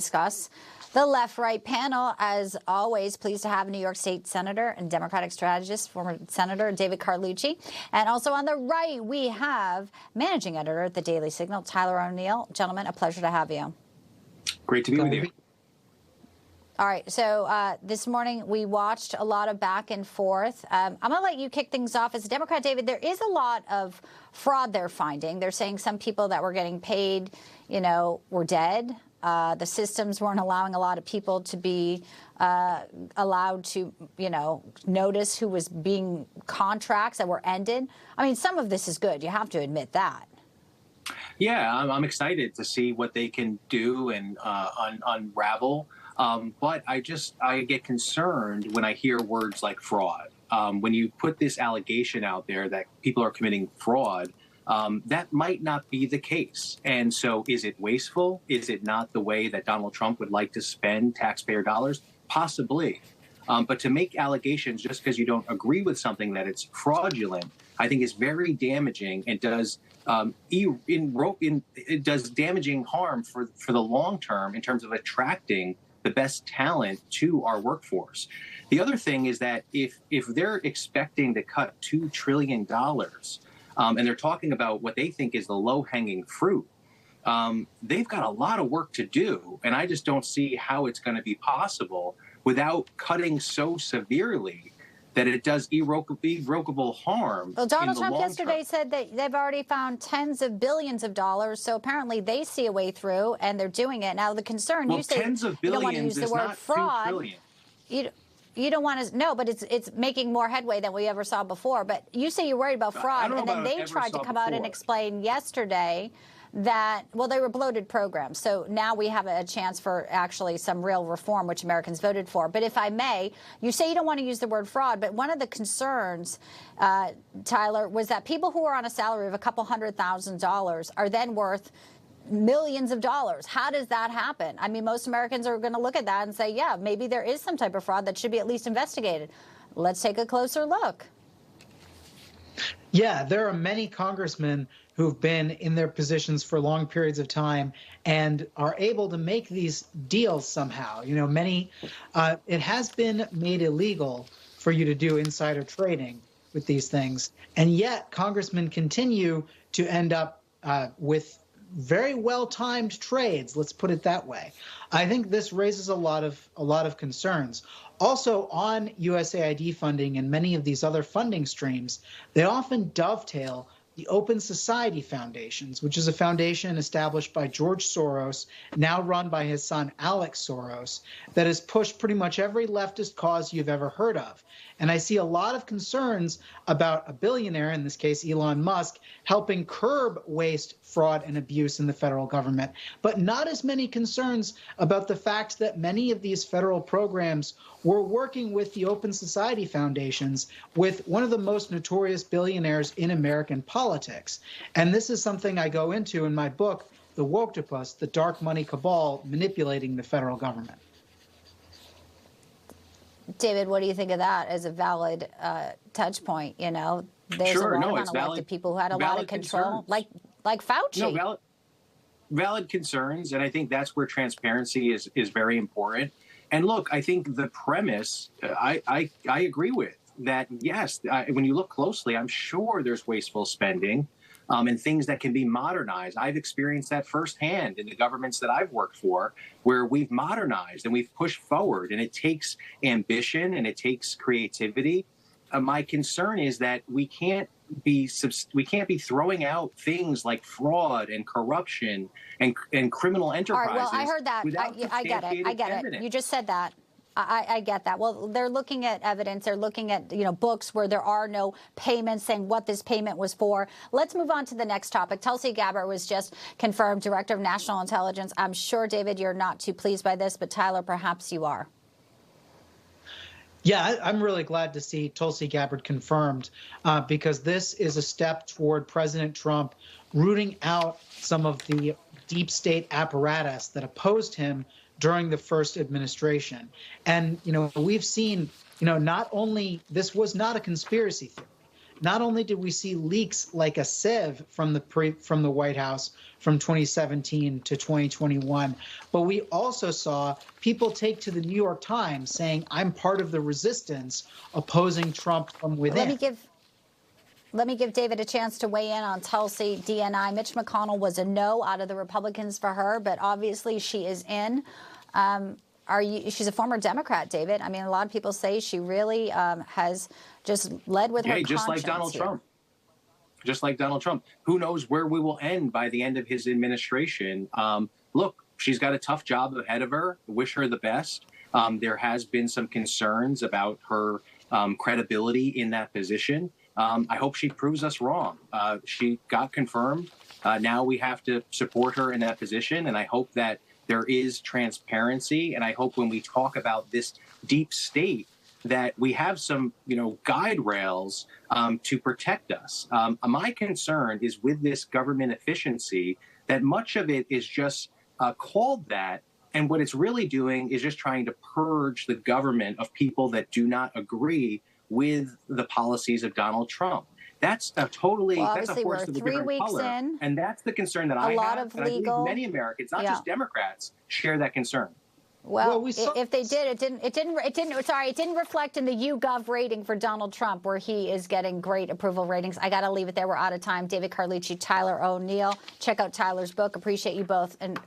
discuss the left-right panel. As always, pleased to have New York State Senator and Democratic strategist, former Senator David Carlucci. And also on the right, we have managing editor at the Daily Signal, Tyler O'Neill. Gentlemen, a pleasure to have you. Great to be with you. All right, so this morning we watched a lot of back and forth. I'm going to let you kick things off. As a Democrat, David, there is a lot of fraud they're finding. They're saying some people that were getting paid, were dead. The systems weren't allowing a lot of people to be allowed to, notice who was being contracts that were ended. I mean, some of this is good. You have to admit that. Yeah, I'm excited to see what they can do and unravel. But I get concerned when I hear words like fraud. When you put this allegation out there that people are committing fraud, that might not be the case. And so is it wasteful? Is it not the way that Donald Trump would like to spend taxpayer dollars? Possibly. But to make allegations just because you don't agree with something that it's fraudulent, I think is very damaging and does it does damaging harm for the long term in terms of attracting the best talent to our workforce. The other thing is that if they're expecting to cut $2 trillion and they're talking about what they think is the low-hanging fruit, they've got a lot of work to do. And I just don't see how it's going to be possible without cutting so severely that it does irrevocable harm. Well, Donald Trump yesterday said that they've already found tens of billions of dollars. So apparently they see a way through and they're doing it. Now, the concern, you say tens of you don't want to billions use the is word not fraud. 2 trillion. You don't want to, no, but it's making more headway than we ever saw before. But you say you're worried about fraud, and then they tried to come out and explain yesterday that, well, they were bloated programs. So now we have a chance for actually some real reform, which Americans voted for. But if I may, you say you don't want to use the word fraud, but one of the concerns, Tyler, was that people who are on a salary of a couple $100,000 are then worth millions of dollars. How does that happen? I mean, most Americans are going to look at that and say, yeah, maybe there is some type of fraud that should be at least investigated. Let's take a closer look. Yeah, there are many congressmen who've been in their positions for long periods of time and are able to make these deals somehow. It has been made illegal for you to do insider trading with these things. And yet congressmen continue to end up with very well-timed trades. Let's put it that way. I think this raises a lot of concerns. Also, on USAID funding and many of these other funding streams, they often dovetail the Open Society Foundations, which is a foundation established by George Soros, now run by his son Alex Soros, that has pushed pretty much every leftist cause you've ever heard of. And I see a lot of concerns about a billionaire, in this case Elon Musk, helping curb waste, fraud, and abuse in the federal government, but not as many concerns about the fact that many of these federal programs were working with the Open Society Foundations, with one of the most notorious billionaires in American politics. And this is something I go into in my book, The Woketopus, the dark money cabal manipulating the federal government. David, what do you think of that as a valid touch point? There's Sure, a lot no, of it's elected people who had a lot of control, like Fauci. No, valid concerns, and I think that's where transparency is very important. And look, I think the premise I agree with that. Yes, when you look closely, I'm sure there's wasteful spending and things that can be modernized. I've experienced that firsthand in the governments that I've worked for, where we've modernized and we've pushed forward, and it takes ambition and it takes creativity. My concern is that we can't be throwing out things like fraud and corruption and criminal enterprises. All right, well, I heard that. I get it. Evidence. You just said that. I get that. Well, they're looking at evidence. They're looking at, books where there are no payments, saying what this payment was for. Let's move on to the next topic. Tulsi Gabbard was just confirmed Director of National Intelligence. I'm sure, David, you're not too pleased by this, but Tyler, perhaps you are. Yeah, I'm really glad to see Tulsi Gabbard confirmed because this is a step toward President Trump rooting out some of the deep state apparatus that opposed him during the first administration. And, we've seen, not only this was not a conspiracy theory. not only did we see leaks like a sieve from the White House from 2017 to 2021, but we also saw people take to the New York Times saying, "I'm part of the resistance opposing Trump from within." Let me give David a chance to weigh in on Tulsi DNI. Mitch McConnell was a no out of the Republicans for her, but obviously she is in. She's a former Democrat, David. I mean, a lot of people say she really has just led with her conscience. Just like Donald Trump. Just like Donald Trump. Who knows where we will end by the end of his administration? Look, she's got a tough job ahead of her. Wish her the best. There has been some concerns about her credibility in that position. I hope she proves us wrong. She got confirmed. Now we have to support her in that position, and I hope that there is transparency, and I hope when we talk about this deep state that we have some, guide rails to protect us. My concern is with this government efficiency that much of it is just called that, and what it's really doing is just trying to purge the government of people that do not agree with the policies of Donald Trump. That's a totally, that's a force of a different color. And that's the concern that I have. And I believe many Americans, not just Democrats, share that concern. Well, if they did, it didn't reflect in the YouGov rating for Donald Trump, where he is getting great approval ratings. I got to leave it there. We're out of time. David Carlucci, Tyler O'Neill. Check out Tyler's book. Appreciate you both, and hope